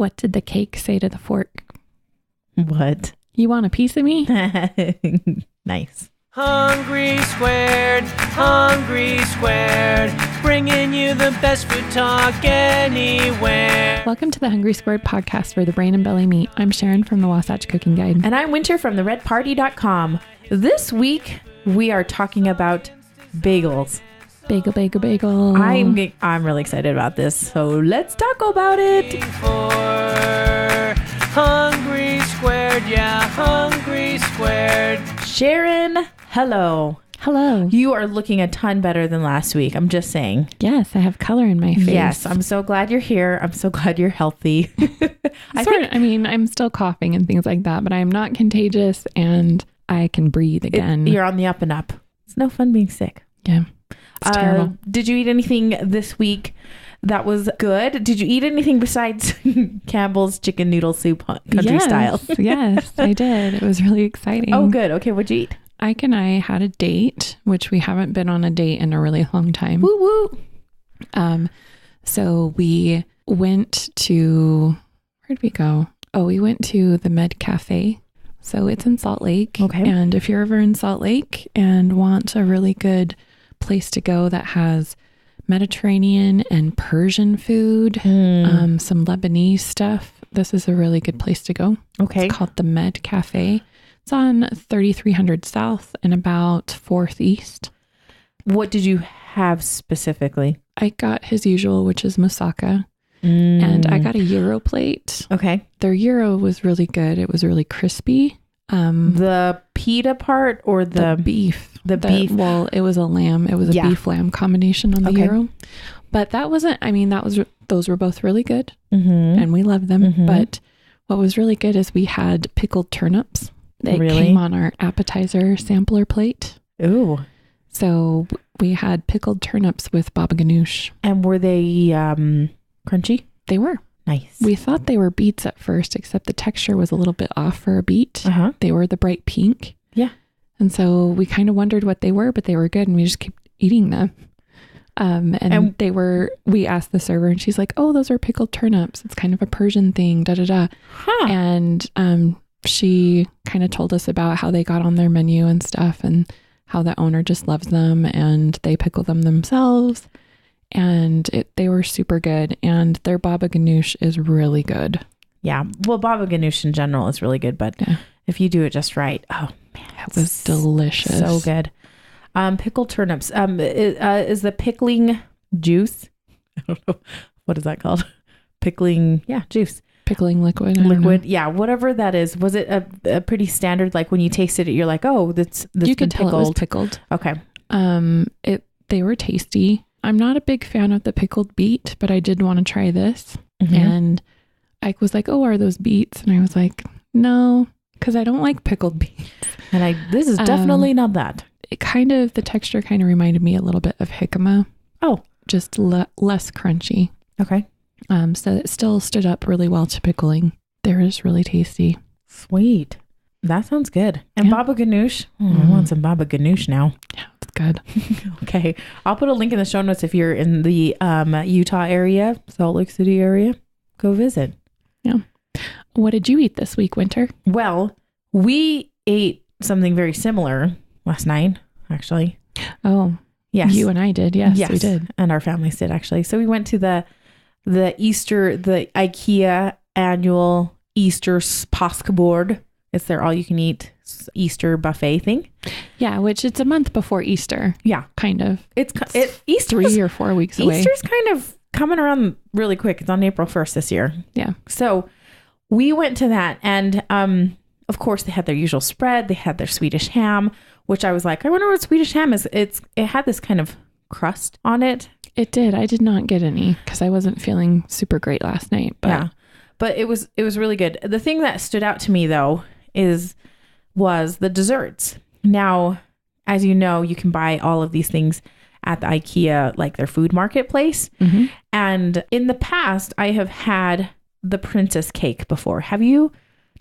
What did the cake say to the fork? What? You want a piece of me? Nice. Hungry Squared, bringing you the best food talk anywhere. Welcome to the Hungry Squared podcast where the brain and belly meet. I'm Sharon from the Wasatch Cooking Guide. And I'm Winter from theredparty.com. This week, we are talking about bagels. Bagel, bagel, bagel. I'm really excited about this, so let's talk about it. Hungry Squared, yeah, Hungry Squared. Sharon, hello. Hello. You are looking a ton better than last week. I'm just saying. Yes, I have color in my face. Yes, I'm so glad you're here. I'm so glad you're healthy. I'm still coughing and things like that, but I'm not contagious and I can breathe again. You're on the up and up. It's no fun being sick. Yeah. It's terrible. Did you eat anything this week that was good? Did you eat anything besides Campbell's chicken noodle soup country style? Yes, I did. It was really exciting. Oh, good. Okay, what'd you eat? Ike and I had a date, which we haven't been on a date in a really long time. Woo woo. So we went to, where'd we go? Oh, we went to the Med Cafe. So it's in Salt Lake. Okay. And if you're ever in Salt Lake and want a really good place to go that has Mediterranean and Persian food, some Lebanese stuff, this is a really good place to go. Okay. It's called the Med Cafe. It's on 3300 South and about 4th East. What did you have specifically? I got his usual, which is moussaka. And I got a gyro plate. Okay. Their gyro was really good. It was really crispy. The pita part or the beef? The beef. Well, it was a lamb. It was a beef lamb combination on the gyro. But that wasn't, those were both really good. And we love them. But what was really good is we had pickled turnips. They came on our appetizer sampler plate. Ooh. So we had pickled turnips with baba ganoush. And were they crunchy? They were. Nice. We thought they were beets at first, except the texture was a little bit off for a beet. They were the bright pink. Yeah. And so we kind of wondered what they were, but they were good and we just kept eating them. And we asked the server and she's like, oh, those are pickled turnips. It's kind of a Persian thing, da da da. Huh. And she kind of told us about how they got on their menu and stuff and how the owner just loves them and they pickle them themselves. And they were super good. And their baba ganoush is really good. Yeah. Well, baba ganoush in general is really good, but if you do it just right, oh man, it was delicious. So good. Pickled turnips. Is the pickling juice? I don't know. What is that called? Pickling. Yeah. Juice. Pickling liquid. Liquid. Yeah. Whatever that is. Was it a pretty standard, like when you tasted it, you're like, oh, that's you could tell it was pickled. Okay. They were tasty. I'm not a big fan of the pickled beet, but I did want to try this. And Ike was like, oh, are those beets? And I was like, no, because I don't like pickled beets. And this is definitely not that. The texture kind of reminded me a little bit of jicama. Oh. Just less crunchy. Okay. So it still stood up really well to pickling. They were just really tasty. Sweet. That sounds good. And baba ganoush. I want some baba ganoush now. Yeah, it's good. Okay. I'll put a link in the show notes if you're in the Utah area, Salt Lake City area. Go visit. Yeah. What did you eat this week, Winter? Well, we ate something very similar last night, actually. Oh, yes. You and I did. Yes, we did. And our families did, actually. So we went to the IKEA annual Easter påskbord. It's their all-you-can-eat Easter buffet thing. Yeah, which it's a month before Easter. Yeah. Kind of. Easter 3 or 4 weeks away. Easter's kind of coming around really quick. It's on April 1st this year. Yeah. So we went to that and of course they had their usual spread. They had their Swedish ham, which I was like, I wonder what Swedish ham is. It had this kind of crust on it. It did. I did not get any because I wasn't feeling super great last night. But it was really good. The thing that stood out to me though was the desserts. Now, as you know, you can buy all of these things at the IKEA, like their food marketplace. And in the past, I have had the princess cake before. Have you?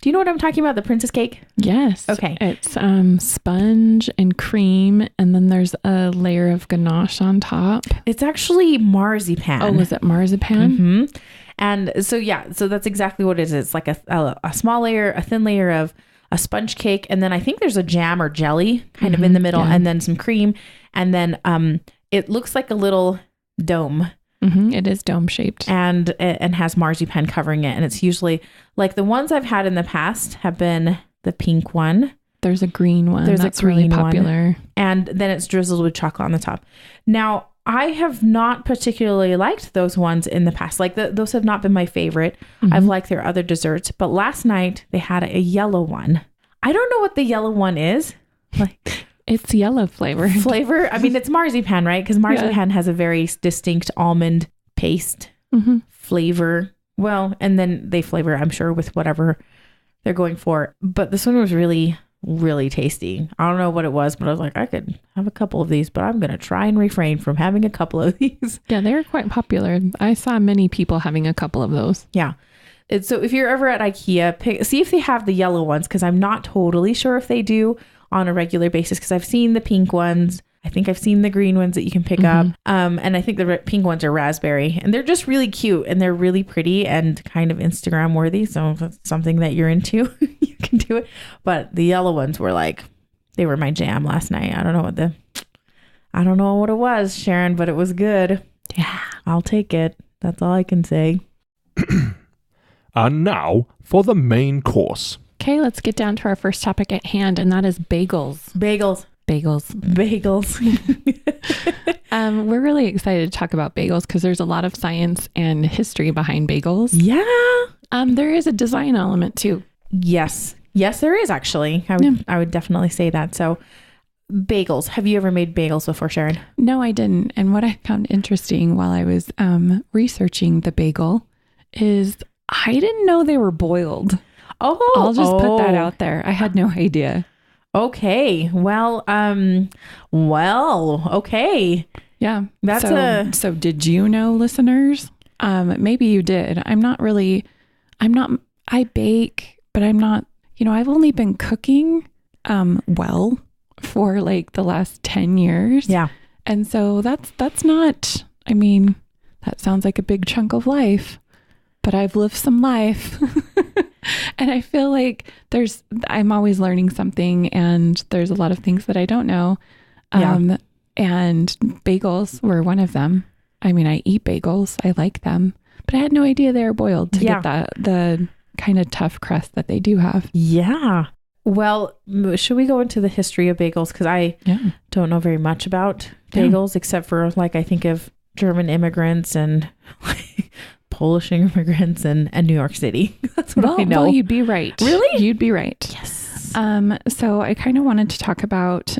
Do you know what I'm talking about? The princess cake? Yes. Okay. It's sponge and cream, and then there's a layer of ganache on top. It's actually marzipan. Oh, was it marzipan? And so, so that's exactly what it is. It's like a small layer, a thin layer of a sponge cake. And then I think there's a jam or jelly kind of in the middle, and then some cream. And then it looks like a little dome. It is dome shaped. And has marzipan covering it. And it's usually like the ones I've had in the past have been the pink one. There's a green one. That's really popular. One. And then it's drizzled with chocolate on the top. Now, I have not particularly liked those ones in the past. Like those have not been my favorite. I've liked their other desserts. But last night they had a yellow one. I don't know what the yellow one is. Like it's yellow flavor. I mean, it's marzipan, right? Because marzipan has a very distinct almond paste flavor. Well, and then they flavor, I'm sure, with whatever they're going for. But this one was really, really tasty. I don't know what it was, but I was like, I could have a couple of these, but I'm going to try and refrain from having a couple of these. Yeah, they're quite popular. I saw many people having a couple of those. Yeah. So if you're ever at IKEA, see if they have the yellow ones, because I'm not totally sure if they do on a regular basis, because I've seen the pink ones. I think I've seen the green ones that you can pick up. And I think the pink ones are raspberry, and they're just really cute and they're really pretty and kind of Instagram worthy. So if it's something that you're into, you can do it. But the yellow ones were they were my jam last night. I don't know what it was, Sharon, but it was good. Yeah. I'll take it. That's all I can say. And now for the main course. Okay, let's get down to our first topic at hand, and that is bagels. Bagels. We're really excited to talk about bagels because there's a lot of science and history behind bagels. Yeah. There is a design element too. Yes, there is actually. I would definitely say that. So bagels. Have you ever made bagels before, Sharon? No, I didn't. And what I found interesting while I was researching the bagel is I didn't know they were boiled. Oh, I'll just put that out there. I had no idea. Okay. Well, okay. Yeah. That's so did you know, listeners? Maybe you did. I bake, but I'm not, I've only been cooking, for like the last 10 years. Yeah. And so that's not, that sounds like a big chunk of life, but I've lived some life. And I feel like I'm always learning something, and there's a lot of things that I don't know. And bagels were one of them. I eat bagels. I like them, but I had no idea they were boiled to get the kind of tough crust that they do have. Yeah. Well, should we go into the history of bagels? Because I don't know very much about bagels, except for I think of German immigrants and Polish immigrants and New York City. That's what I know. Well, you'd be right. Really? You'd be right. Yes. So I kind of wanted to talk about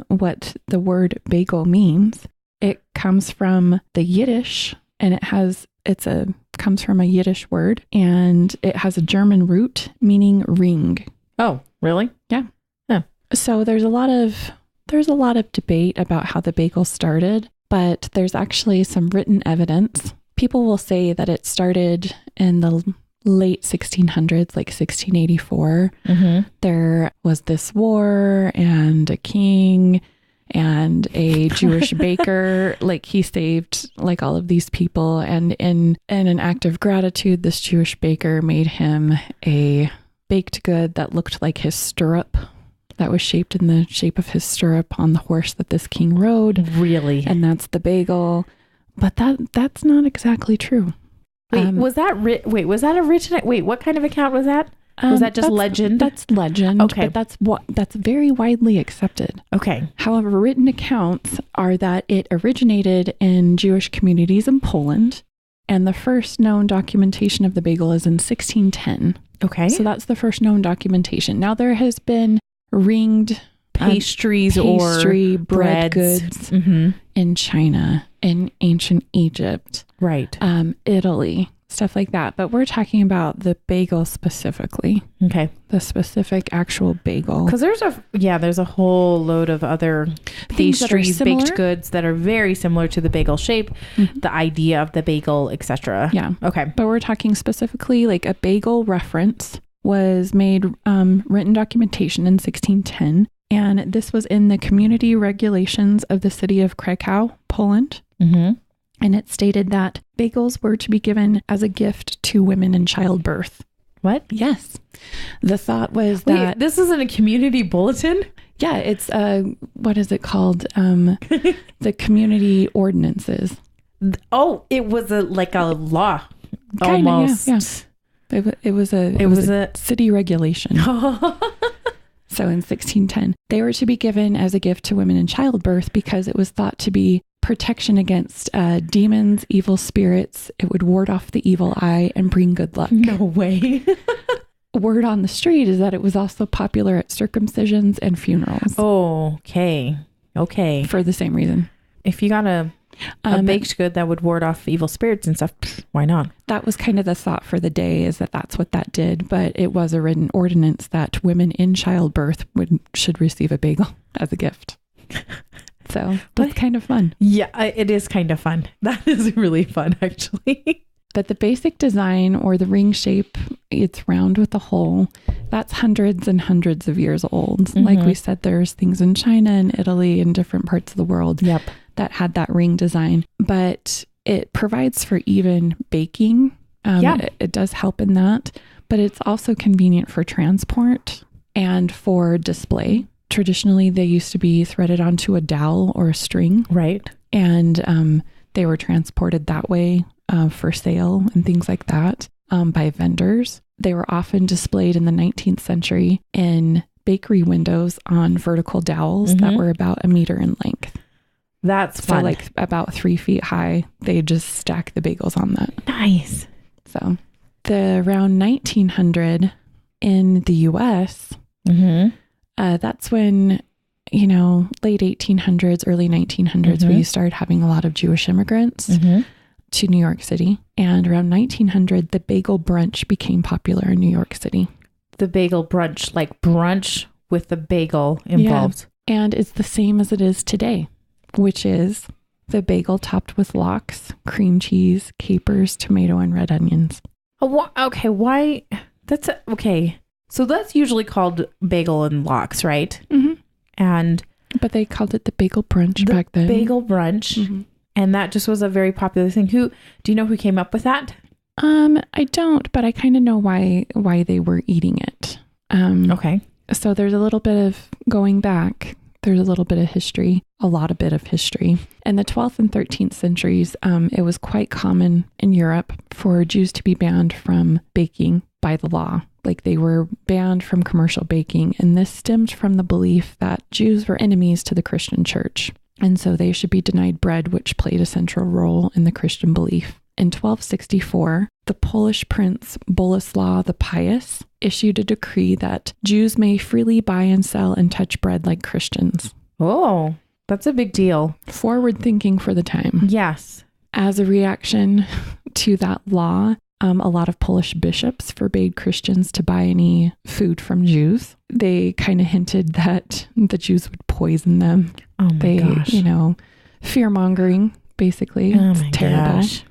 what the word bagel means. It comes from the Yiddish, and it comes from a Yiddish word, and it has a German root meaning ring. Oh, really? Yeah. So there's a lot of debate about how the bagel started, but there's actually some written evidence. People will say that it started in the late 1600s, like 1684. There was this war and a king and a Jewish baker. He saved all of these people, and in an act of gratitude, this Jewish baker made him a baked good that looked like his stirrup, that was shaped in the shape of his stirrup on the horse that this king rode. Really? And that's the bagel. But that's not exactly true. Was that originated? Wait, what kind of account was that? Was that just legend? That's legend. Okay. But that's very widely accepted. Okay. However, written accounts are that it originated in Jewish communities in Poland, and the first known documentation of the bagel is in 1610. Okay. So that's the first known documentation. Now there has been ringed pastry or bread goods in China, in ancient Egypt, right? Italy, stuff like that. But we're talking about the bagel specifically. Okay, the specific actual bagel. Because there's a whole load of other pastries, baked goods that are very similar to the bagel shape, the idea of the bagel, etc. Yeah. Okay, but we're talking specifically a bagel reference was made written documentation in 1610. And this was in the community regulations of the city of Krakow, Poland. And it stated that Bagels were to be given as a gift to women in childbirth. What? Yes. The thought was that... this isn't a community bulletin? Yeah, it's, what is it called? The community ordinances. Oh, it was a law. Kinda, almost. Yeah. It was a city regulation. So in 1610, they were to be given as a gift to women in childbirth because it was thought to be protection against demons, evil spirits. It would ward off the evil eye and bring good luck. No way. Word on the street is that it was also popular at circumcisions and funerals. Oh, okay. Okay. For the same reason. If you got a baked good that would ward off evil spirits and stuff, why not? That was kind of the thought for the day, is that that's what that did. But it was a written ordinance that women in childbirth should receive a bagel as a gift. So that's kind of fun. Yeah, it is kind of fun. That is really fun, actually. But the basic design, or the ring shape, it's round with a hole. That's hundreds and hundreds of years old. Mm-hmm. Like we said, there's things in China and Italy and different parts of the world that had that ring design. But it provides for even baking. It does help in that. But it's also convenient for transport and for display. Traditionally, they used to be threaded onto a dowel or a string. Right. And they were transported that way for sale and things like that by vendors. They were often displayed in the 19th century in bakery windows on vertical dowels that were about 1 meter in length. That's fun. So like about 3 feet high, they just stack the bagels on that. Nice. So around 1900 in the US, that's when, late 1800s, early 1900s, we started having a lot of Jewish immigrants to New York City. And around 1900, the bagel brunch became popular in New York City. The bagel brunch, like brunch with the bagel involved. Yeah. And it's the same as it is today, which is the bagel topped with lox, cream cheese, capers, tomato, and red onions. Okay, why? Okay. So that's usually called bagel and lox, right? Mm-hmm. But they called it the bagel brunch back then. Bagel brunch. Mm-hmm. And that just was a very popular thing. Do you know who came up with that? I don't, but I kind of know why they were eating it. Okay. So there's a little bit of going back. There's a little bit of history, a bit of history. In the 12th and 13th centuries, it was quite common in Europe for Jews to be banned from baking by the law. Like they were banned from commercial baking. And this stemmed from the belief that Jews were enemies to the Christian church. And so they should be denied bread, which played a central role in the Christian belief. In 1264, the Polish prince Boleslaw the Pious issued a decree that Jews may freely buy and sell and touch bread like Christians. Oh, that's a big deal. Forward thinking for the time. Yes. As a reaction to that law, a lot of Polish bishops forbade Christians to buy any food from Jews. They kind of hinted that the Jews would poison them. Oh my gosh. Fear-mongering, basically. It's terrible. Gosh.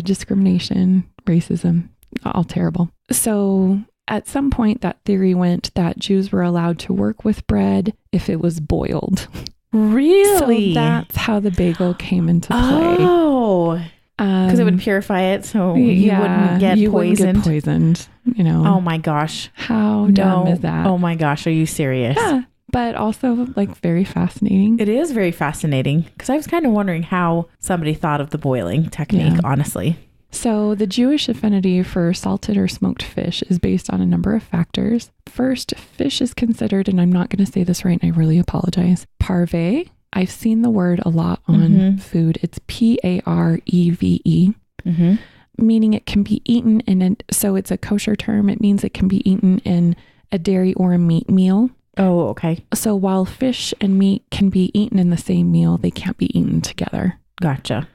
Discrimination, racism, all terrible. So at some point, that theory went that Jews were allowed to work with bread if it was boiled. Really? So that's how the bagel came into play. Oh, because it would purify it, so you wouldn't get poisoned. Oh my gosh. How dumb is that? Oh my gosh, are you serious? Yeah, but also very fascinating. It is very fascinating, because I was kind of wondering how somebody thought of the boiling technique, honestly. So the Jewish affinity for salted or smoked fish is based on a number of factors. First, fish is considered, and I'm not going to say this right, and I really apologize, parve. I've seen the word a lot on food. It's P-A-R-E-V-E, meaning it can be eaten so it's a kosher term. It means it can be eaten in a dairy or a meat meal. Oh, okay. So while fish and meat can be eaten in the same meal, they can't be eaten together. Gotcha.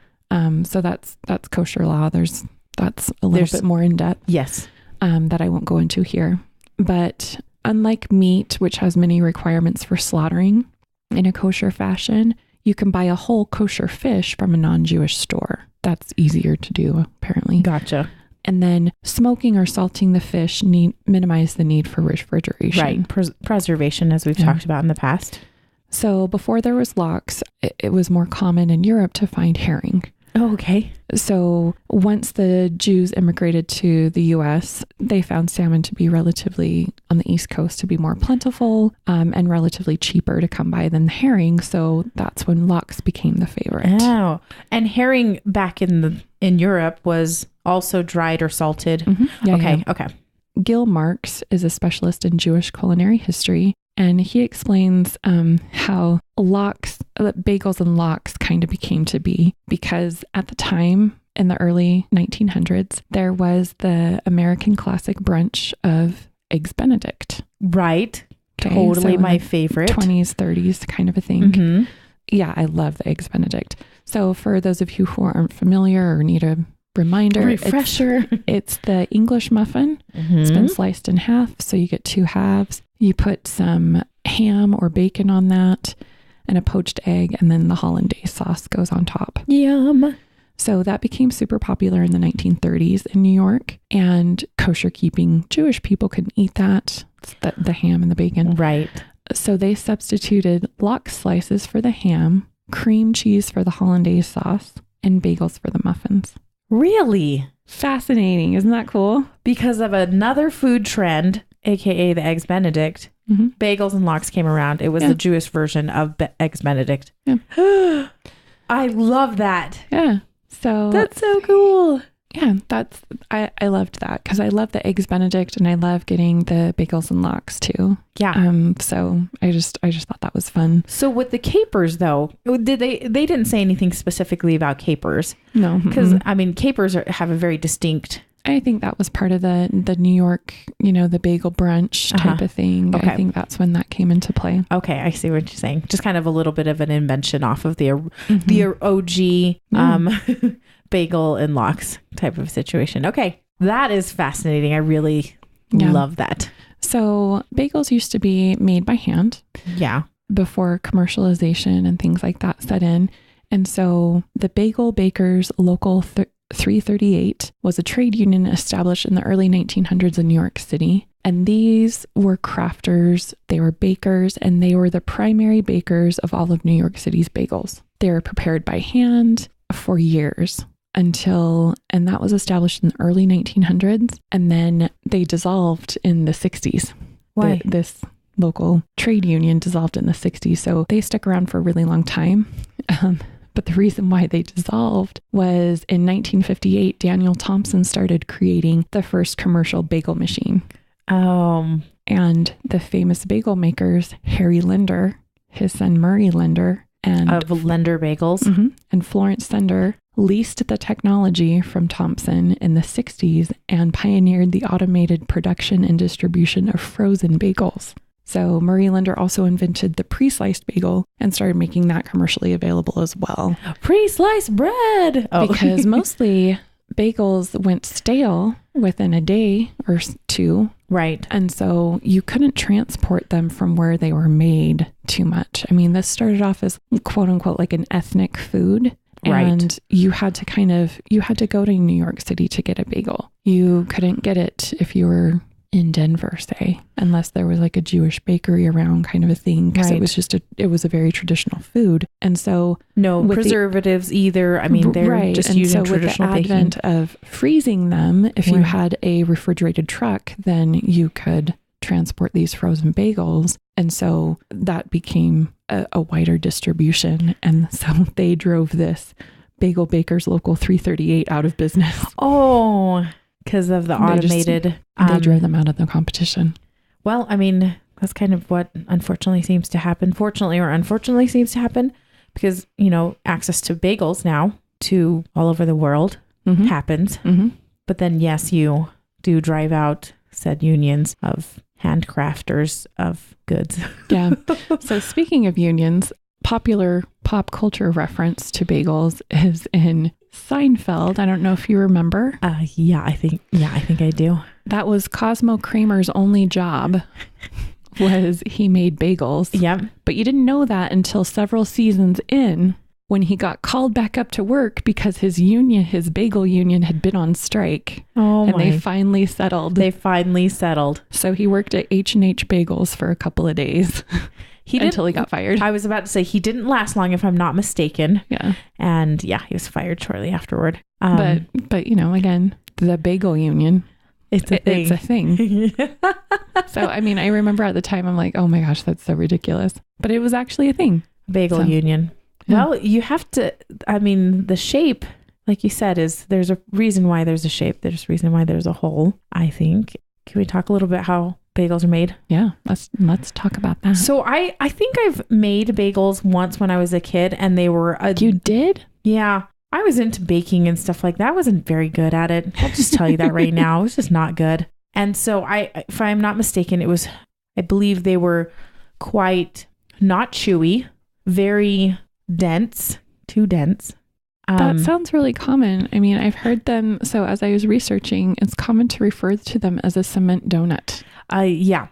So that's kosher law. That's a little bit more in depth. Yes. That I won't go into here. But unlike meat, which has many requirements for slaughtering in a kosher fashion, you can buy a whole kosher fish from a non-Jewish store. That's easier to do, apparently. Gotcha. And then smoking or salting the fish minimize the need for refrigeration. Right. Preservation, as we've talked about in the past. So before there was lox, it was more common in Europe to find herring. Oh, okay. So once the Jews immigrated to the U.S., they found salmon to be relatively on the East Coast to be more plentiful and relatively cheaper to come by than the herring. So that's when lox became the favorite. Oh, and herring back in Europe was also dried or salted. Mm-hmm. Yeah, okay. Gil Marks is a specialist in Jewish culinary history, and he explains how bagels and lox kind of became to be because at the time in the early 1900s, there was the American classic brunch of Eggs Benedict. Right. Okay, totally so my favorite. 20s, 30s kind of a thing. Mm-hmm. Yeah, I love the Eggs Benedict. So for those of you who aren't familiar or need a refresher, it's the English muffin. Mm-hmm. It's been sliced in half, so you get 2 halves. You put some ham or bacon on that and a poached egg, and then the hollandaise sauce goes on top. Yum. So that became super popular in the 1930s in New York, and kosher keeping Jewish people couldn't eat that. It's the ham and the bacon. Right. So they substituted lox slices for the ham, cream cheese for the hollandaise sauce, and bagels for the muffins. Really? Fascinating. Isn't that cool? Because of another food trend, aka the Eggs Benedict, bagels and lox came around. It was the Jewish version of Eggs Benedict. Yeah. I love that. Yeah. So that's so cool. Yeah, I loved that because I love the Eggs Benedict and I love getting the bagels and lox too. Yeah. So I just thought that was fun. So with the capers though, they didn't say anything specifically about capers? No, because I mean capers have a very distinct. I think that was part of the New York, the bagel brunch type of thing. Okay. I think that's when that came into play. Okay, I see what you're saying. Just kind of a little bit of an invention off of the OG bagel and lox type of situation. Okay, that is fascinating. I really love that. So bagels used to be made by hand. Yeah. Before commercialization and things like that set in. And so the Bagel Bakers Local 338 was a trade union established in the early 1900s in New York City. And these were crafters, they were bakers, and they were the primary bakers of all of New York City's bagels. They were prepared by hand for years and that was established in the early 1900s. And then they dissolved in the 60s. Why? This local trade union dissolved in the 60s. So they stuck around for a really long time. But the reason why they dissolved was in 1958, Daniel Thompson started creating the first commercial bagel machine. And the famous bagel makers, Harry Linder, his son Murray Linder, and of Linder Bagels, and Florence Sender leased the technology from Thompson in the 60s and pioneered the automated production and distribution of frozen bagels. So Murray Linder also invented the pre-sliced bagel and started making that commercially available as well. Pre-sliced bread! Because mostly bagels went stale within a day or 2. Right. And so you couldn't transport them from where they were made too much. I mean, this started off as quote unquote like an ethnic food. Right. And you had to go to New York City to get a bagel. You couldn't get it if you were in Denver, say, unless there was like a Jewish bakery around kind of a thing. Because it was a very traditional food. And so no preservatives either. I mean, they're just using traditional baking. With the advent of freezing them, if you had a refrigerated truck, then you could transport these frozen bagels. And so that became a wider distribution. And so they drove this Bagel Bakers Local 338 out of business. Oh, because of the automated. They drove them out of the competition. Well, I mean, that's kind of what unfortunately seems to happen. Fortunately or unfortunately seems to happen because, access to bagels now to all over the world happens. But then, yes, you do drive out said unions of handcrafters of goods. Yeah. So speaking of unions, popular pop culture reference to bagels is in Seinfeld. I don't know if you remember. Yeah, I think I do. That was Cosmo Kramer's only job was he made bagels. Yep. But you didn't know that until several seasons in when he got called back up to work because his bagel union had been on strike. They finally settled. So he worked at H&H Bagels for a couple of days. until he got fired. I was about to say he didn't last long, if I'm not mistaken. Yeah. And yeah, he was fired shortly afterward. But you know, again, the bagel union. It's a thing. It's a thing. So, I mean, I remember at the time, I'm like, oh my gosh, that's so ridiculous. But it was actually a thing. Bagel union. Yeah. Well, you have to, I mean, the shape, like you said, there's a reason why there's a shape. There's a reason why there's a hole, I think. Can we talk a little bit how bagels are made? Yeah, let's talk about that. So I think I've made bagels once when I was a kid, and they were... You did? Yeah. I was into baking and stuff like that. I wasn't very good at it. I'll just tell you that right now. It was just not good. And so if I'm not mistaken, I believe they were quite not chewy, very dense, too dense. That sounds really common. I mean, I've heard them. So as I was researching, it's common to refer to them as a cement donut. Yeah.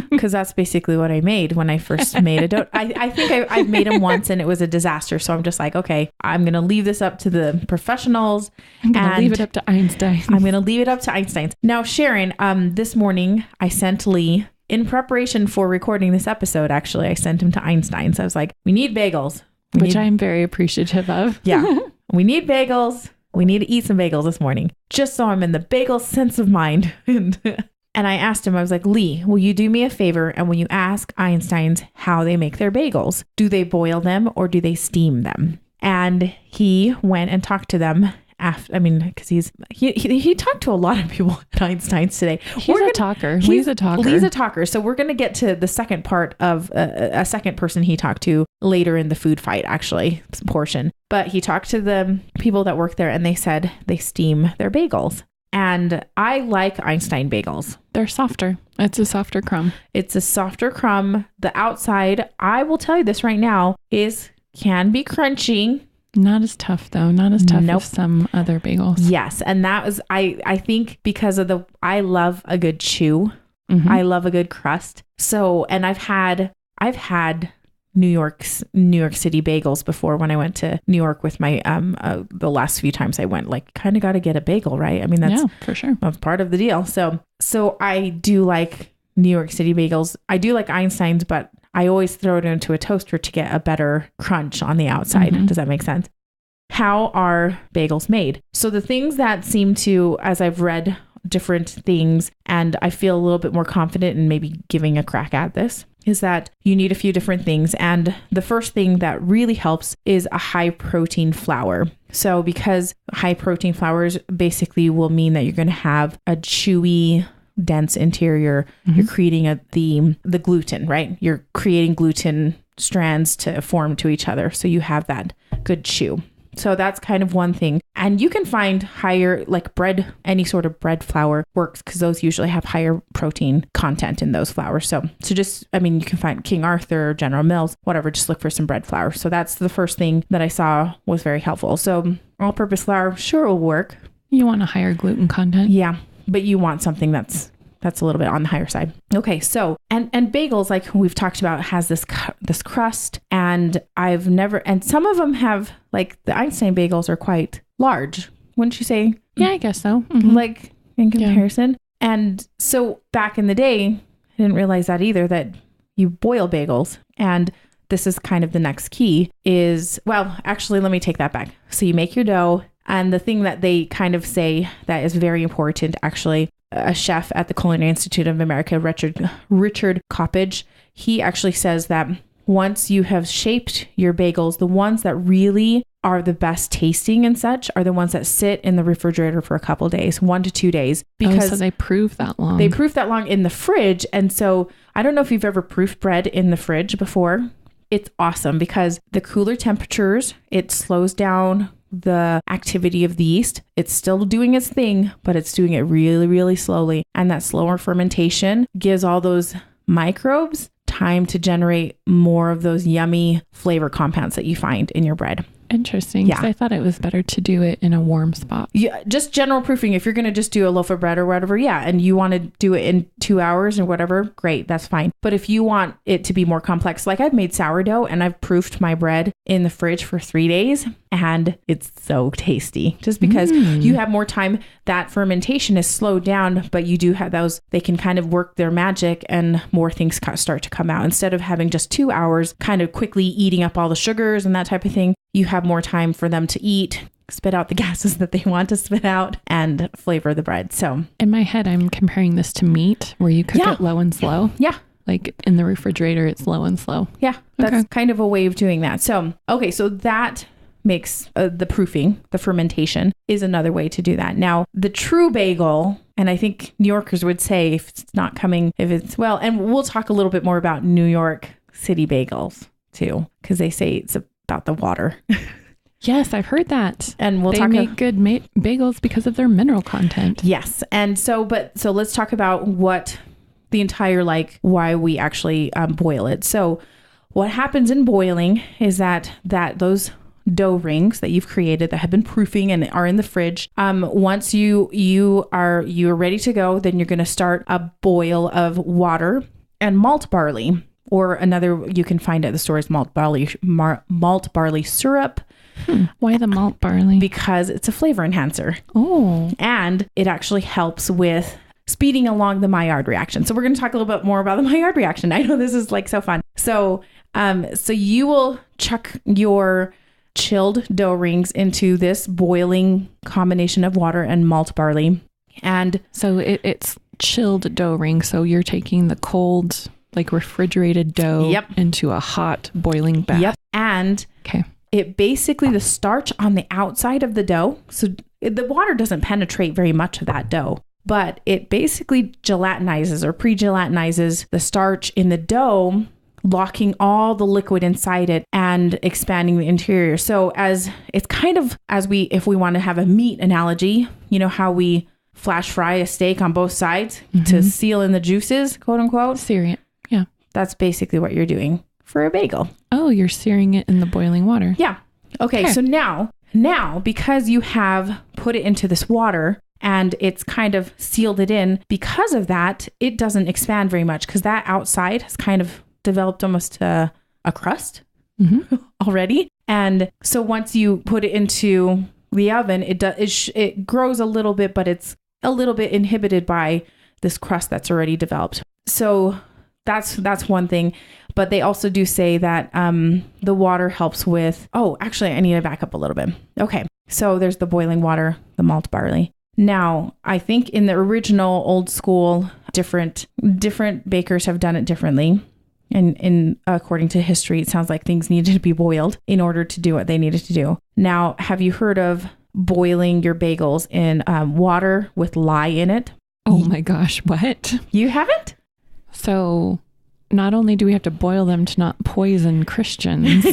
Because that's basically what I made when I first made a donut. I think I made them once and it was a disaster. So I'm just like, okay, I'm going to leave this up to the professionals. I'm going to leave it up to Einstein. I'm going to leave it up to Einstein. Now, Sharon, this morning I sent Lee, in preparation for recording this episode, actually, I sent him to Einstein. So I was like, we need bagels. Which I'm very appreciative of. Yeah. We need bagels. We need to eat some bagels this morning. Just so I'm in the bagel sense of mind. And I asked him, I was like, Lee, will you do me a favor? And will you ask Einsteins how they make their bagels? Do they boil them or do they steam them? And he went and talked to them because he talked to a lot of people at Einstein's today. He's a talker. Lee's a talker. So we're going to get to the second part of a second person he talked to later in the food fight, actually, portion. But he talked to the people that work there and they said they steam their bagels. And I like Einstein bagels. They're softer. It's a softer crumb. The outside, I will tell you this right now, can be crunchy. Not as tough though. Not as tough as some other bagels. Yes. And that was, I think because of I love a good chew. Mm-hmm. I love a good crust. So, and I've had New York City bagels before when I went to New York with my, the last few times I went, like kind of got to get a bagel, right? I mean, that's for sure. That's part of the deal. So I do like New York City bagels. I do like Einstein's, but I always throw it into a toaster to get a better crunch on the outside. Mm-hmm. Does that make sense? How are bagels made? So the things that seem to, as I've read different things, and I feel a little bit more confident in maybe giving a crack at this, is that you need a few different things. And the first thing that really helps is a high protein flour. So because high protein flours basically will mean that you're going to have a chewy, dense interior. Mm-hmm. You're creating the gluten, right? You're creating gluten strands to form to each other. So you have that good chew. So that's kind of one thing. And you can find higher, like bread, any sort of bread flour works because those usually have higher protein content in those flours. So just, you can find King Arthur, General Mills, whatever, just look for some bread flour. So that's the first thing that I saw was very helpful. So all-purpose flour sure will work. You want a higher gluten content. Yeah. But you want something that's a little bit on the higher side. Okay. So, and bagels, like we've talked about, has this crust, and and some of them have, like the Einstein bagels are quite large. Wouldn't you say? Yeah, I guess so. Mm-hmm. Like in comparison. Yeah. And so back in the day, I didn't realize that either, that you boil bagels. And this is kind of the next key actually, let me take that back. So you make your dough. And the thing that they kind of say that is very important, actually, a chef at the Culinary Institute of America, Richard Coppage, he actually says that once you have shaped your bagels, the ones that really are the best tasting and such are the ones that sit in the refrigerator for a couple of days, 1 to 2 days. Because so they proof that long. They proof that long in the fridge. And so I don't know if you've ever proofed bread in the fridge before. It's awesome because the cooler temperatures, it slows down the activity of the yeast. It's still doing its thing, but it's doing it really, really slowly. And that slower fermentation gives all those microbes time to generate more of those yummy flavor compounds that you find in your bread. Interesting. Yeah. 'Cause I thought it was better to do it in a warm spot. Yeah, just general proofing. If you're going to just do a loaf of bread or whatever, yeah, and you want to do it in 2 hours or whatever, great, that's fine. But if you want it to be more complex, like I've made sourdough and I've proofed my bread in the fridge for 3 days and it's so tasty just because you have more time. That fermentation is slowed down, but you do have those, they can kind of work their magic and more things start to come out. Instead of having just 2 hours kind of quickly eating up all the sugars and that type of thing, you have more time for them to eat, spit out the gases that they want to spit out, and flavor the bread. So in my head, I'm comparing this to meat where you cook it low and slow. Yeah. Like in the refrigerator, it's low and slow. Yeah. That's kind of a way of doing that. So, okay. So that makes the proofing, the fermentation is another way to do that. Now, the true bagel, and I think New Yorkers would say if it's not coming, if it's, well, and we'll talk a little bit more about New York City bagels too, because they say it's about the water. Yes, I've heard that. And we'll they talk make good bagels because of their mineral content. Yes. And so let's talk about what the entire, like why we actually boil it. So what happens in boiling is that those dough rings that you've created that have been proofing and are in the fridge, once you're ready to go, then you're going to start a boil of water and malt barley, or another you can find at the store is malt barley syrup. Why the malt barley? Because it's a flavor enhancer. Oh. And it actually helps with speeding along the Maillard reaction. So we're going to talk a little bit more about the Maillard reaction. I know this is like so fun. So you will chuck your chilled dough rings into this boiling combination of water and malt barley. And so it's chilled dough ring. So you're taking the cold, like refrigerated dough into a hot boiling bath. Yep. And it basically, the starch on the outside of the dough, so the water doesn't penetrate very much of that dough, but it basically gelatinizes or pre-gelatinizes the starch in the dough, locking all the liquid inside it and expanding the interior. So if we want to have a meat analogy, you know how we flash fry a steak on both sides to seal in the juices, quote unquote. Searing it. Yeah. That's basically what you're doing for a bagel. Oh, you're searing it in the boiling water. Yeah. Okay. So now, because you have put it into this water and it's kind of sealed it in, because of that, it doesn't expand very much because that outside has kind of developed almost a crust already. And so once you put it into the oven, it grows a little bit, but it's a little bit inhibited by this crust that's already developed. So that's one thing. But they also do say that the water helps with, actually, I need to back up a little bit. Okay. So there's the boiling water, the malt barley. Now, I think in the original old school, different bakers have done it differently. And according to history, it sounds like things needed to be boiled in order to do what they needed to do. Now, have you heard of boiling your bagels in water with lye in it? Oh my gosh, what? You haven't? So not only do we have to boil them to not poison Christians,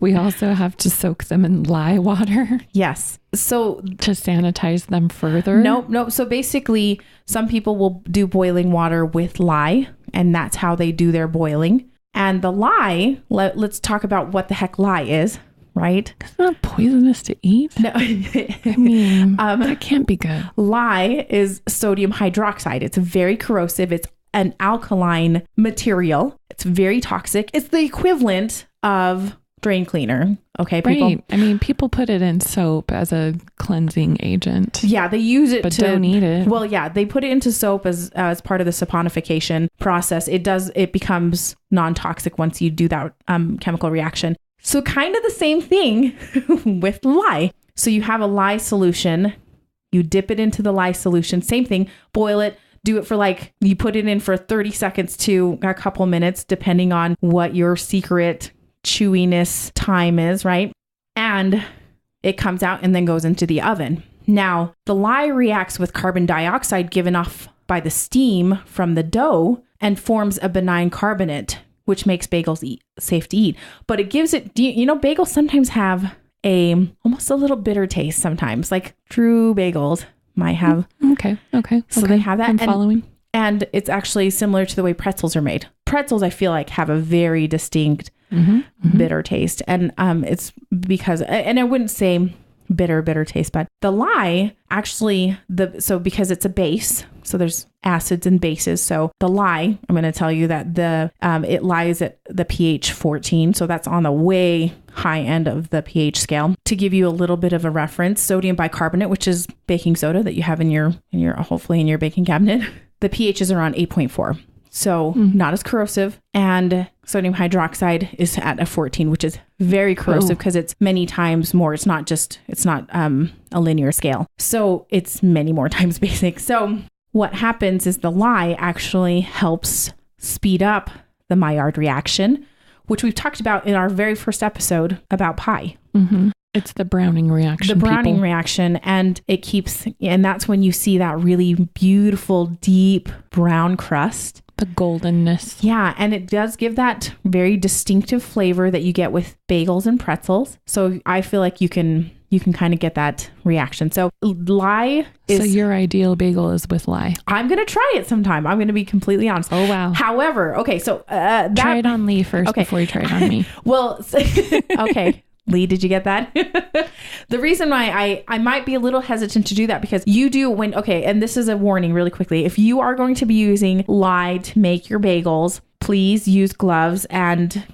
we also have to soak them in lye water. Yes. So to sanitize them further? Nope. So basically, some people will do boiling water with lye, and that's how they do their boiling. And the lye, let's talk about what the heck lye is, right? It's not poisonous to eat. No. I mean, that can't be good. Lye is sodium hydroxide. It's very corrosive. It's an alkaline material. It's very toxic. It's the equivalent of drain cleaner. Okay, people. Right. I mean, people put it in soap as a cleansing agent. Yeah, they use it but don't eat it. Well, yeah, they put it into soap as part of the saponification process. It becomes non-toxic once you do that chemical reaction. So kind of the same thing with lye. So you have a lye solution. You dip it into the lye solution. Same thing. Boil it. Do it for you put it in for 30 seconds to a couple minutes, depending on what your secret chewiness time is, right? And it comes out and then goes into the oven. Now, the lye reacts with carbon dioxide given off by the steam from the dough and forms a benign carbonate, which makes bagels safe to eat. But it gives it, bagels sometimes have almost a little bitter taste sometimes, like true bagels might have. Okay. So they have that. I'm following. And it's actually similar to the way pretzels are made. Pretzels, I feel like, have a very distinct bitter taste. And it's because, and I wouldn't say bitter taste, but the lye actually, because it's a base, so there's acids and bases. So the lye, I'm going to tell you that it lies at the pH 14. So that's on the way high end of the pH scale. To give you a little bit of a reference, sodium bicarbonate, which is baking soda that you have in your hopefully in your baking cabinet, the pH is around 8.4. So not as corrosive. And sodium hydroxide is at a 14, which is very corrosive because it's many times more. It's not a linear scale. So it's many more times basic. So what happens is the lye actually helps speed up the Maillard reaction, which we've talked about in our very first episode about pie. Mm-hmm. It's the browning reaction. Reaction. And that's when you see that really beautiful, deep brown crust. The goldenness. Yeah. And it does give that very distinctive flavor that you get with bagels and pretzels. So I feel like you can kind of get that reaction. So lye is... So your ideal bagel is with lye. I'm going to try it sometime. I'm going to be completely honest. Oh, wow. However, okay. So try it on Lee first before you try it on me. Well, okay. Lee, did you get that? The reason why I might be a little hesitant to do that because you do and this is a warning really quickly. If you are going to be using lye to make your bagels, please use gloves and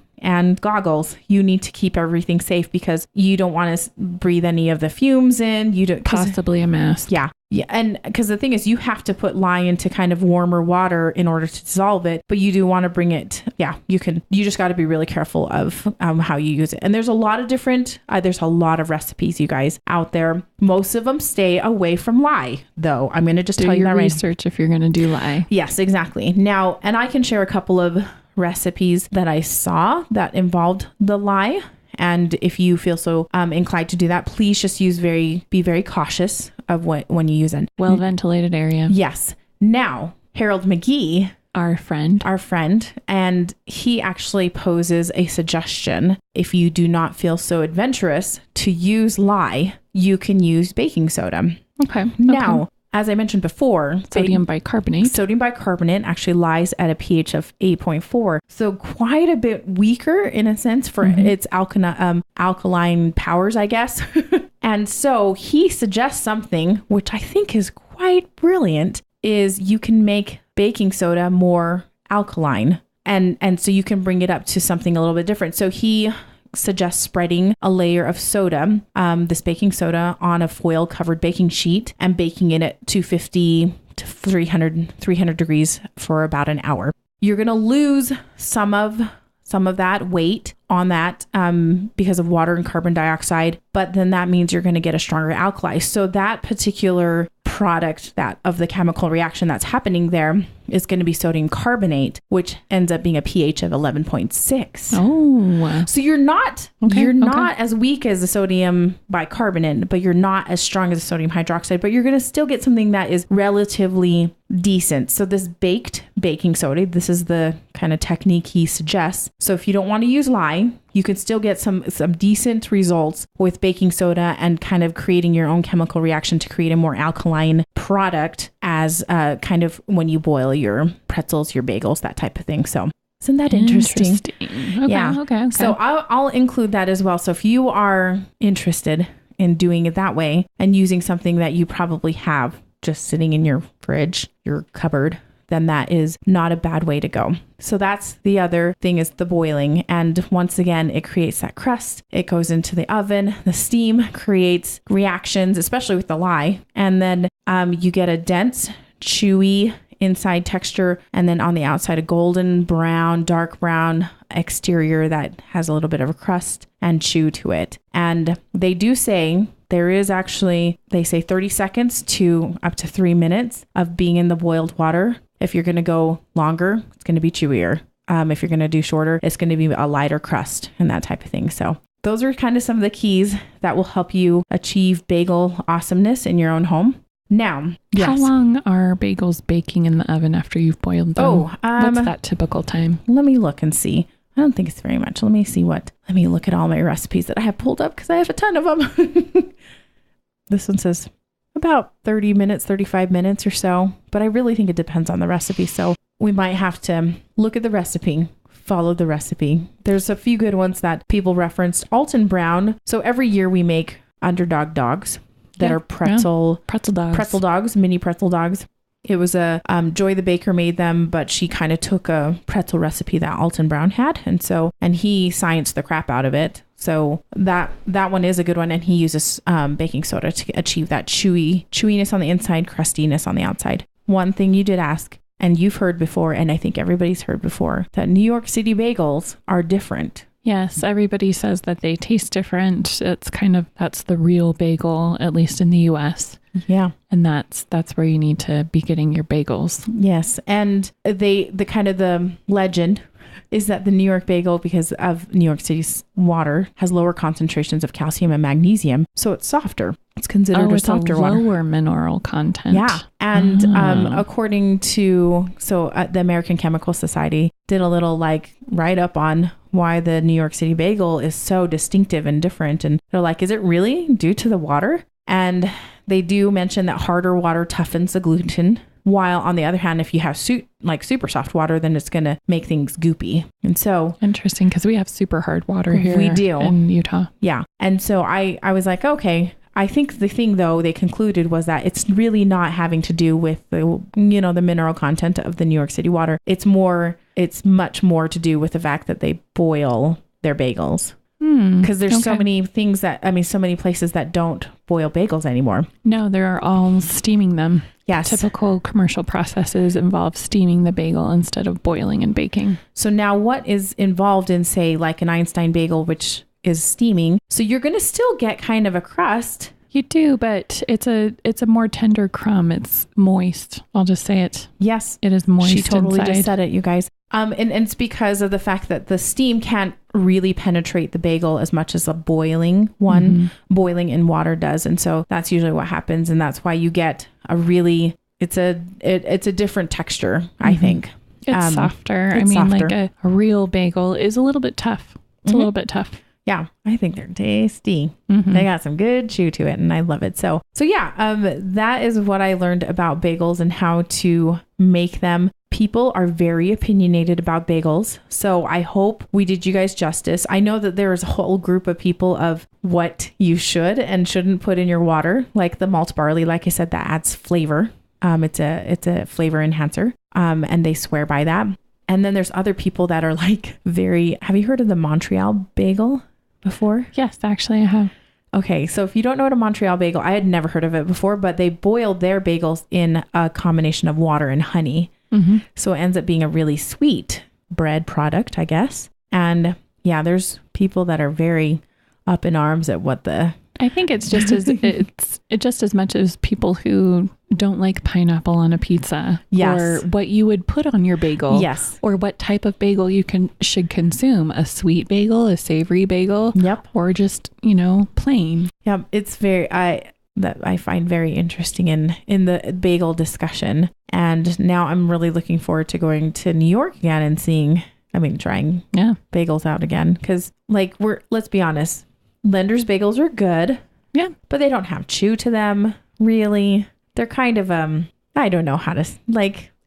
goggles. You need to keep everything safe because you don't want to breathe any of the fumes in. You don't possibly a mask. Yeah. Yeah. And because the thing is you have to put lye into kind of warmer water in order to dissolve it, but you do want to bring it. Yeah, you just got to be really careful of how you use it. And there's a lot of there's a lot of recipes, you guys, out there. Most of them stay away from lye though. I'm going to just tell you that research if you're going to do lye. Yes, exactly. Now, and I can share a couple of recipes that I saw that involved the lye. And if you feel so inclined to do that, please just be very cautious of when you use it. Well ventilated area. Yes. Now, Harold McGee, our friend, and he actually poses a suggestion. If you do not feel so adventurous to use lye, you can use baking soda. Okay. Now, as I mentioned before, sodium bicarbonate actually lies at a pH of 8.4. So quite a bit weaker in a sense for its alkaline powers, I guess. And so he suggests something, which I think is quite brilliant, is you can make baking soda more alkaline. And so you can bring it up to something a little bit different. So he suggests spreading a layer of soda, this baking soda, on a foil covered baking sheet and baking it at 250 to 300 degrees for about an hour. You're going to lose some of that weight on that because of water and carbon dioxide, but then that means you're going to get a stronger alkali. So that particular product of the chemical reaction that's happening there is going to be sodium carbonate, which ends up being a pH of 11.6. Oh, so you're not as weak as the sodium bicarbonate, but you're not as strong as the sodium hydroxide, but you're going to still get something that is relatively decent. So this baked baking soda, this is the kind of technique he suggests. So if you don't want to use lye, you can still get some decent results with baking soda and kind of creating your own chemical reaction to create a more alkaline product as kind of when you boil your pretzels, your bagels, that type of thing. So isn't that interesting? Okay, yeah. Okay. So I'll include that as well. So if you are interested in doing it that way and using something that you probably have just sitting in your fridge, your cupboard, then that is not a bad way to go. So that's the other thing, is the boiling. And once again, it creates that crust. It goes into the oven. The steam creates reactions, especially with the lye. And then you get a dense, chewy inside texture. And then on the outside, a golden brown, dark brown exterior that has a little bit of a crust and chew to it. And they do say there is actually, they say 30 seconds to up to 3 minutes of being in the boiled water. If you're going to go longer, it's going to be chewier. If you're going to do shorter, it's going to be a lighter crust and that type of thing. So those are kind of some of the keys that will help you achieve bagel awesomeness in your own home. Now, yes. How long are bagels baking in the oven after you've boiled them? What's that typical time? Let me look and see. I don't think it's very much. Let me look at all my recipes that I have pulled up because I have a ton of them. This one says about 30 minutes, 35 minutes or so, but I really think it depends on the recipe. So we might have to look at the recipe, followed the recipe. There's a few good ones that people referenced. Alton Brown. So every year we make underdog dogs that are pretzel dogs, mini pretzel dogs. It was Joy the baker made them, but she kind of took a pretzel recipe that Alton Brown had. And he scienced the crap out of it. So that one is a good one. And he uses baking soda to achieve that chewiness on the inside, crustiness on the outside. One thing you did ask, and you've heard before, and I think everybody's heard before, that New York City bagels are different. Yes, everybody says that they taste different. That's the real bagel, at least in the US. Yeah. And that's where you need to be getting your bagels. Yes. And the legend is that the New York bagel, because of New York City's water, has lower concentrations of calcium and magnesium. So it's softer. It's considered a softer water. Lower mineral content. Yeah. And according to, the American Chemical Society did a little write up on why the New York City bagel is so distinctive and different. And they're like, is it really due to the water? And they do mention that harder water toughens the gluten, while on the other hand, if you have super soft water, then it's going to make things goopy. And so interesting, because we have super hard water here. We do in Utah. Yeah. And so I was like, okay. I think the thing, though, they concluded was that it's really not having to do with the mineral content of the New York City water. It's much more to do with the fact that they boil their bagels. Because there's so many so many places that don't boil bagels anymore. No, they're all steaming them. Yes. Typical commercial processes involve steaming the bagel instead of boiling and baking. So now what is involved in, say, like an Einstein bagel, which is steaming? So you're going to still get kind of a crust. You do, but it's a more tender crumb. It's moist. I'll just say it. Yes. It is moist. She totally inside. just said it, you guys. And it's because of the fact that the steam can't really penetrate the bagel as much as a boiling in water does. And so that's usually what happens. And that's why you get it's a different texture, I think. It's softer. It's softer. Like a real bagel is a little bit tough. It's a little bit tough. Yeah, I think they're tasty. They got some good chew to it, and I love it. So yeah, that is what I learned about bagels and how to make them. People are very opinionated about bagels, so I hope we did you guys justice. I know that there is a whole group of people of what you should and shouldn't put in your water, like the malt barley. Like I said, that adds flavor. It's a flavor enhancer, and they swear by that. And then there's other people that are like have you heard of the Montreal bagel before? Yes, actually I have. Okay, so if you don't know what a Montreal bagel, I had never heard of it before, but they boiled their bagels in a combination of water and honey. So it ends up being a really sweet bread product, I guess. And yeah, there's people that are very up in arms at what I think it's just as much as people who don't like pineapple on a pizza. Yes. Or what you would put on your bagel. Yes. Or what type of bagel you should consume. A sweet bagel, a savory bagel. Yep. Or just, plain. Yep. It's that I find very interesting in the bagel discussion. And now I'm really looking forward to going to New York again and trying bagels out again. Because let's be honest, Lender's bagels are good. Yeah. But they don't have chew to them, really. They're kind of, I don't know how to,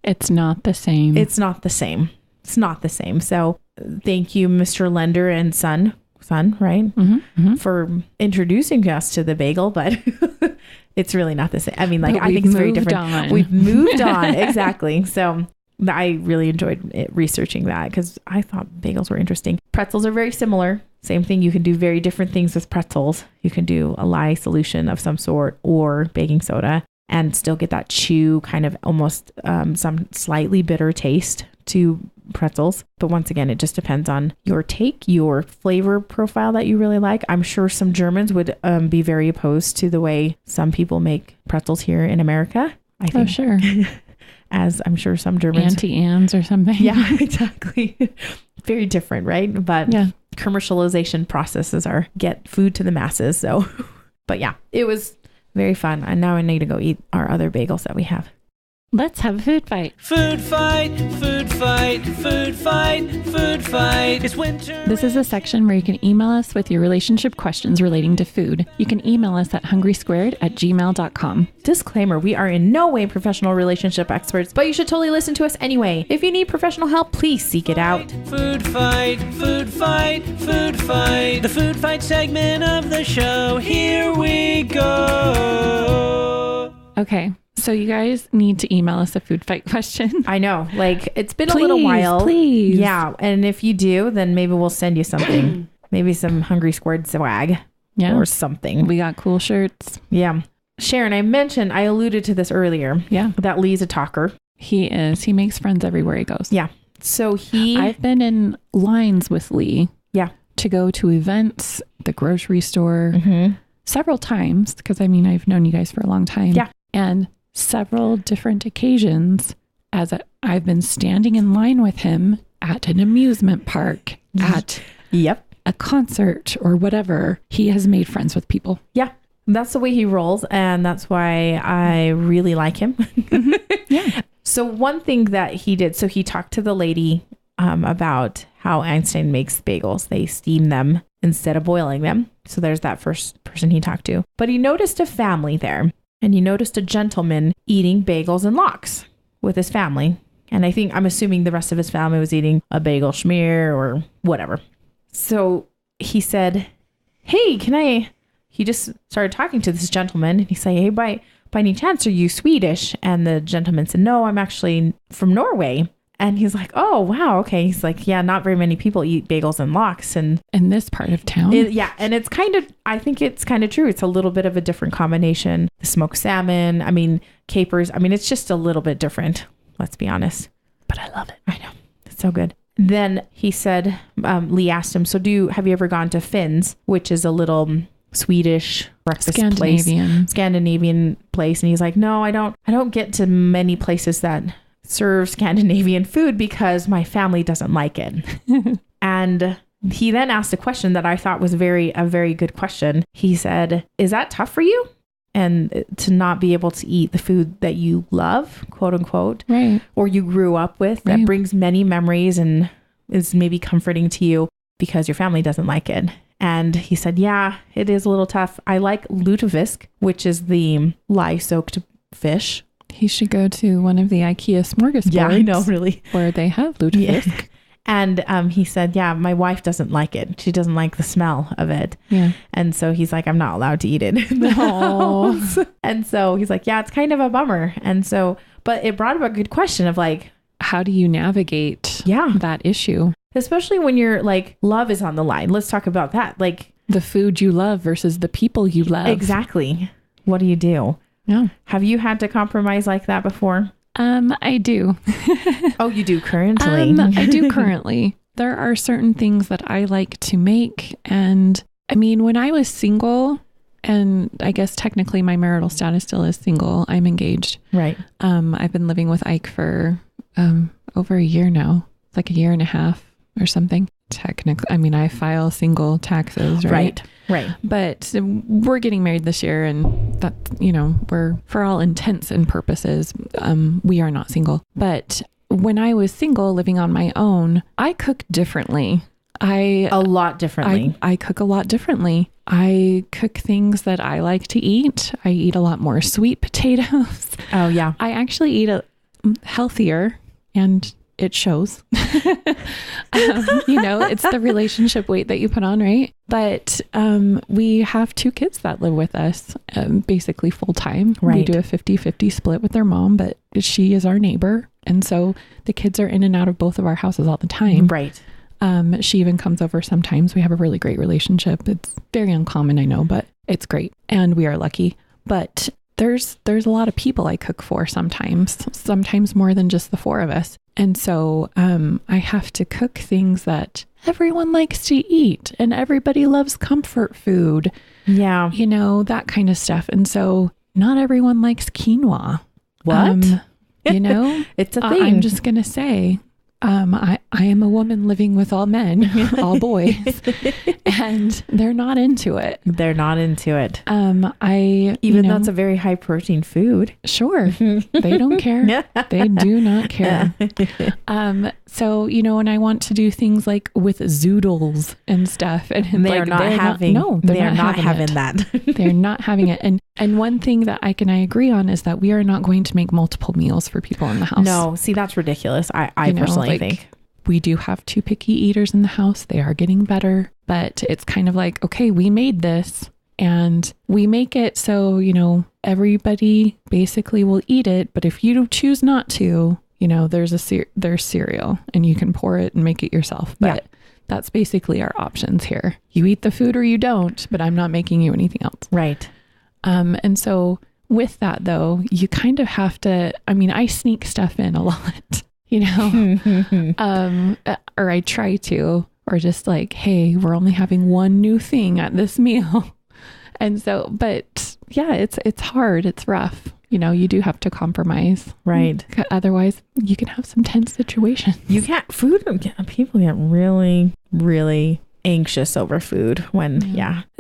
it's not the same. It's not the same. It's not the same. So thank you, Mr. Lender and son, right? For introducing us to the bagel, but it's really not the same. I think it's very different. We've moved on. Exactly. So I really enjoyed researching that because I thought bagels were interesting. Pretzels are very similar. Same thing. You can do very different things with pretzels. You can do a lye solution of some sort or baking soda and still get that chew, kind of almost some slightly bitter taste to pretzels. But once again, it just depends on your take, your flavor profile that you really like. I'm sure some Germans would be very opposed to the way some people make pretzels here in America. I think. Oh, sure. As I'm sure some Germans. Auntie Anne's or something. Yeah, exactly. Very different, right? But yeah. Commercialization processes are get food to the masses. So, but yeah, it was very fun. And now I need to go eat our other bagels that we have. Let's have a food fight. Food fight, food fight, food fight, food fight. It's winter. This is a section where you can email us with your relationship questions relating to food. You can email us at hungrysquared@gmail.com. Disclaimer, we are in no way professional relationship experts, but you should totally listen to us anyway. If you need professional help, please seek it out. Food fight, food fight, food fight. The food fight segment of the show. Here we go. Okay. So you guys need to email us a food fight question. I know, like it's been a little while. Please. Yeah. And if you do, then maybe we'll send you something. Maybe some Hungry Squared swag or something. We got cool shirts. Yeah. Sharon, I alluded to this earlier. Yeah. That Lee's a talker. He is. He makes friends everywhere he goes. Yeah. So I've been in lines with Lee. Yeah. To go to events, the grocery store, several times, because I mean, I've known you guys for a long time. Yeah. And several different occasions as I've been standing in line with him at an amusement park, at a concert or whatever. He has made friends with people. Yeah. That's the way he rolls. And that's why I really like him. Yeah. So one thing that he did, so he talked to the lady about how Einstein makes bagels. They steam them instead of boiling them. So there's that first person he talked to. But he noticed a family there. And he noticed a gentleman eating bagels and lox with his family. And I'm assuming the rest of his family was eating a bagel schmear or whatever. So he said, hey, he just started talking to this gentleman. And he said, hey, by any chance, are you Swedish? And the gentleman said, no, I'm actually from Norway. And he's like, oh, wow. Okay. He's like, yeah, not very many people eat bagels and lox. And in this part of town. And it's I think it's kind of true. It's a little bit of a different combination. The smoked salmon, capers. It's just a little bit different. Let's be honest. But I love it. I know. It's so good. Then he said, Lee asked him, so have you ever gone to Finn's, which is a little Swedish breakfast Scandinavian place. And he's like, no, I don't get to many places that serve Scandinavian food because my family doesn't like it. And he then asked a question that I thought was a very good question. He said, is that tough for you? And to not be able to eat the food that you love, quote unquote, right, or you grew up with, that brings many memories and is maybe comforting to you because your family doesn't like it. And he said, yeah, it is a little tough. I like lutefisk, which is the lye soaked fish. He should go to one of the IKEA smorgasbords. Yeah, I know, really. Where they have lutefisk. Yeah. And he said, yeah, my wife doesn't like it. She doesn't like the smell of it. Yeah. And so he's like, I'm not allowed to eat it in the house. And so he's like, yeah, it's kind of a bummer. And so, but it brought up a good question of like, how do you navigate that issue? Especially when you're like, love is on the line. Let's talk about that. Like the food you love versus the people you love. Exactly. What do you do? Yeah. Have you had to compromise like that before? I do. Oh, you do currently? I do currently. There are certain things that I like to make. And when I was single, and I guess technically my marital status still is single, I'm engaged. Right. I've been living with Ike for over a year now. It's like a year and a half or something. Technically, I file single taxes, right? Right. But we're getting married this year, and that, we're, for all intents and purposes, we are not single. But when I was single, living on my own, I cooked differently. A lot differently. I cook a lot differently. I cook things that I like to eat. I eat a lot more sweet potatoes. Oh, yeah. I actually eat healthier, and it shows. It's the relationship weight that you put on, right? But we have 2 kids that live with us, basically full time. Right. We do a 50-50 split with their mom, but she is our neighbor. And so the kids are in and out of both of our houses all the time. Right. She even comes over sometimes. We have a really great relationship. It's very uncommon, I know, but it's great. And we are lucky. But there's a lot of people I cook for sometimes more than just the 4 of us. And so I have to cook things that everyone likes to eat, and everybody loves comfort food. Yeah. That kind of stuff. And so not everyone likes quinoa. What? It's a thing. I'm just going to say I am a woman living with all men, all boys, and they're not into it. They're not into it. Even though it's a very high protein food. Sure. They don't care. They do not care. So, and I want to do things like with zoodles and stuff. And they're not having that. They're not having it. And one thing that I agree on is that we are not going to make multiple meals for people in the house. No, see, that's ridiculous. I personally think. We do have 2 picky eaters in the house. They are getting better, but it's kind of like, okay, we made this and we make it so, everybody basically will eat it. But if you choose not to, there's cereal and you can pour it and make it yourself. But that's basically our options here. You eat the food or you don't, but I'm not making you anything else. Right. And so with that though, you kind of have to, I sneak stuff in a lot, or I try to, or just like, hey, we're only having one new thing at this meal. And so, but yeah, it's hard. It's rough. You do have to compromise. Right. Otherwise you can have some tense situations. People get really, really anxious over food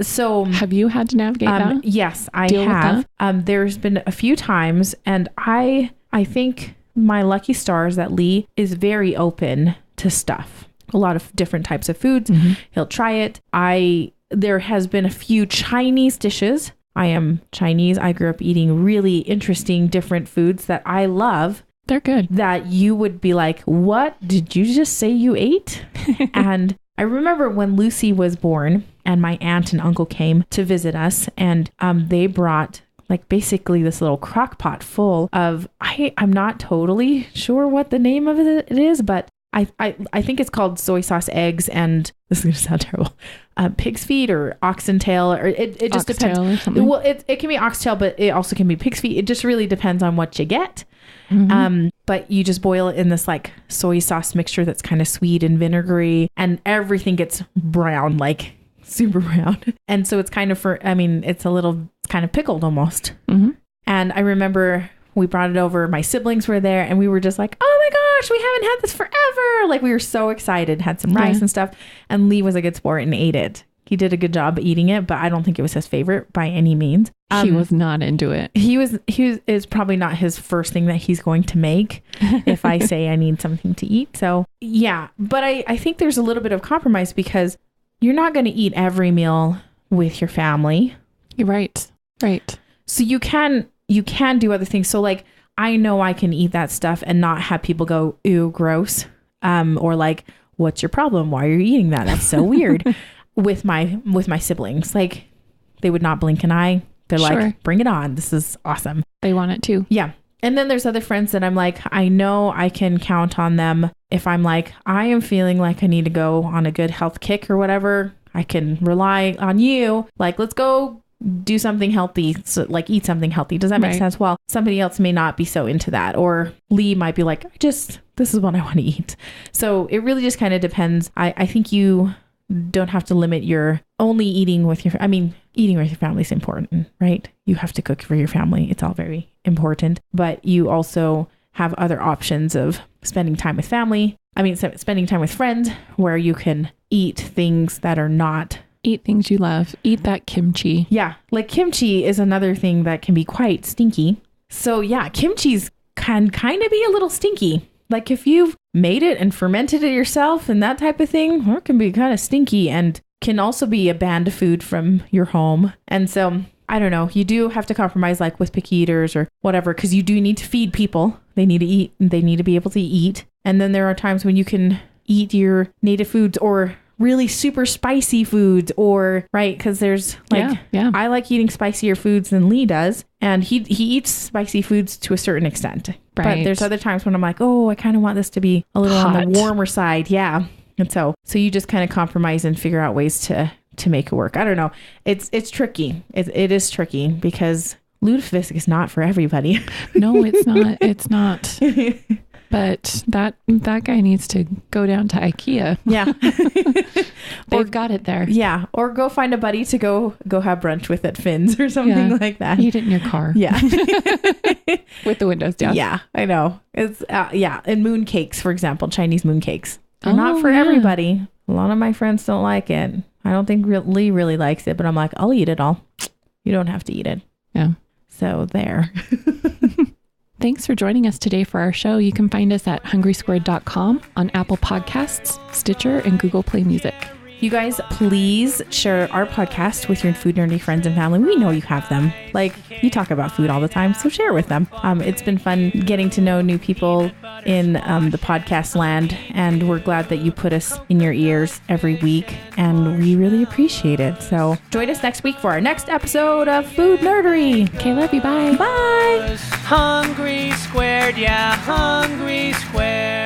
So have you had to navigate that? Yes, I have. There's been a few times, and I think my lucky stars that Lee is very open to stuff. A lot of different types of foods. Mm-hmm. He'll try it. There has been a few Chinese dishes. I am Chinese. I grew up eating really interesting different foods that I love. They're good. That you would be like, what did you just say you ate? And I remember when Lucy was born and my aunt and uncle came to visit us, and they brought like basically this little crock pot full of, I'm not totally sure what the name of it is, but I think it's called soy sauce eggs, and this is going to sound terrible, pig's feet or oxen tail, or it just depends. Or something. Well, it can be oxtail, but it also can be pig's feet. It just really depends on what you get. Mm-hmm. But you just boil it in this like soy sauce mixture that's kind of sweet and vinegary, and everything gets brown, like super brown. And so it's kind of it's kind of pickled almost. Mm-hmm. And I remember we brought it over. My siblings were there and we were just like, oh my gosh, we haven't had this forever. Like we were so excited, had some rice and stuff. And Lee was a good sport and ate it. He did a good job eating it, but I don't think it was his favorite by any means. He was not into it. He is probably not his first thing that he's going to make if I say I need something to eat. So yeah, but I think there's a little bit of compromise because you're not going to eat every meal with your family. Right. So you can do other things. So like, I know I can eat that stuff and not have people go, ew, gross. Or like, what's your problem? Why are you eating that? That's so weird. With my siblings, like they would not blink an eye. They're like, bring it on. This is awesome. They want it too. Yeah. And then there's other friends that I'm like, I know I can count on them. If I'm like, I am feeling like I need to go on a good health kick or whatever, I can rely on you. Like, let's go do something healthy. So like eat something healthy. Does that make sense? Well, somebody else may not be so into that, or Lee might be like, this is what I want to eat. So it really just kind of depends. I think you don't have to limit your only eating with your family is important, right? You have to cook for your family. It's all very important, but you also have other options of spending time with family. Spending time with friends where you can eat things that are not. Eat things you love. Eat that kimchi. Yeah. Like kimchi is another thing that can be quite stinky. So yeah, kimchi's can kind of be a little stinky. Like if you've made it and fermented it yourself and that type of thing, it can be kind of stinky and can also be a banned food from your home. And so I don't know, you do have to compromise like with picky eaters or whatever, because you do need to feed people. They need to eat. They need to be able to eat. And then there are times when you can eat your native foods or really super spicy foods, or right, because there's like I like eating spicier foods than Lee does, and he eats spicy foods to a certain extent. But there's other times when I'm like, oh, I kind of want this to be a little on the warmer side. Yeah. And so you just kind of compromise and figure out ways to make it work. I don't know. It's tricky. It is tricky because lutefisk is not for everybody. No, it's not. It's not. But that guy needs to go down to IKEA. Yeah. They've got it there. Yeah. Or go find a buddy to go have brunch with at Finn's or something like that. Eat it in your car. Yeah. With the windows down. Yeah, I know. It's and moon cakes, for example, Chinese moon cakes. They're not for everybody. A lot of my friends don't like it. I don't think Lee really likes it, but I'm like, I'll eat it all. You don't have to eat it. Yeah. So there. Thanks for joining us today for our show. You can find us at hungrysquared.com, on Apple Podcasts, Stitcher, and Google Play Music. You guys, please share our podcast with your food nerdy friends and family. We know you have them. Like, you talk about food all the time, so share with them. It's been fun getting to know new people in the podcast land, and we're glad that you put us in your ears every week, and we really appreciate it. So join us next week for our next episode of Food Nerdery. Okay, love you. Bye. Bye. Hungry Squared, yeah, Hungry Squared.